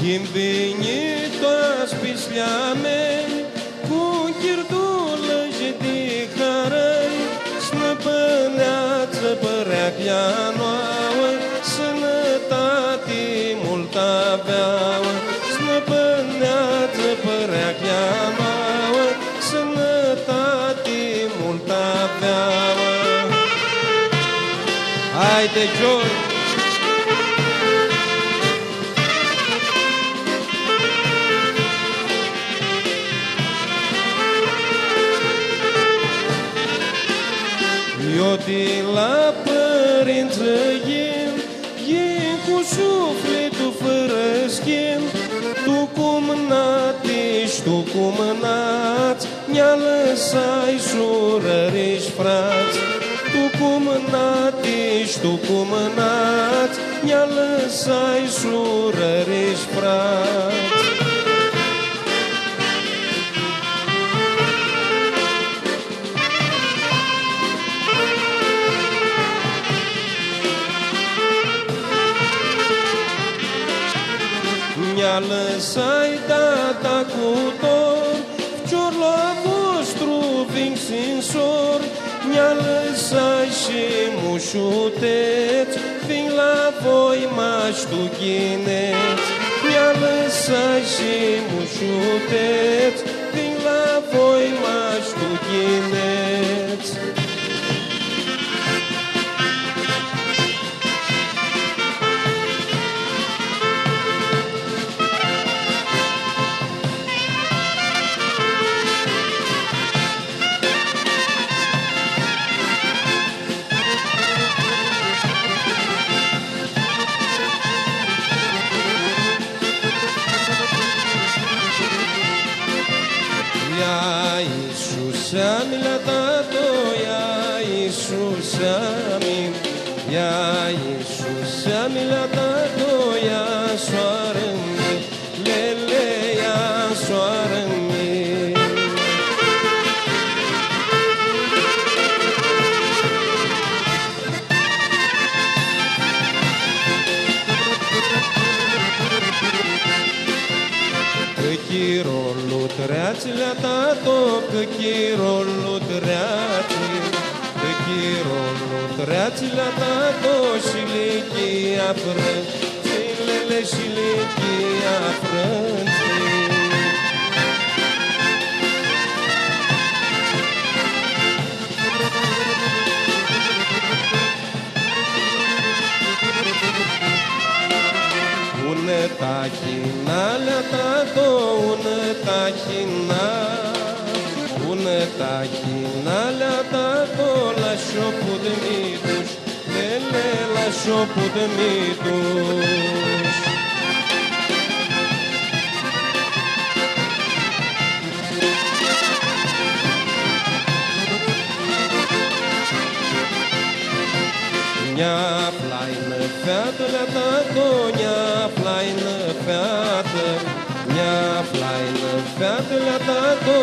Ghimbinitoas pisleameni, cu chirdulă și dihărăi, snăpâneață păreaclea nouă, sănătate mult aveau. Snăpâneață păreaclea nouă, sănătate mult aveau. Haide, joi! Eu de la părință im cu sufletul fără schimb. Tu cum n-atiși, tu cum n-ați, ne-a lăsai surăriși frați. Tu cum n-atiși, tu cum n-ați, ne-a lăsai surăriși frați. Ne-a lăsai tata cu dor, Ciorla vostru vin sinsor. Ne-a lăsai și mușuteți, vin la voi maștu ghineți. Ne-a lăsai și mușuteți, vin la voi maștu ghineți. Iisuse-mi le-a dat-o, ia Iisuse-mi, ia Iisuse-mi le-a dat-o, ia soară-mi, lele, ia soară-mi. Că chirolul treați le-a dat-o, că chirolul treați, că chirolul treați le-a dat-o și lichia frânțilele și lichia frânții. Ună tachina le-a dat-o, ună tachina, ună tachina le-a dat-o la șopul de mituș, lele, la șopul de mituș. Nea plaină feată le-a dat-o, nea plaină feată, nea plaină feată le-a dat-o,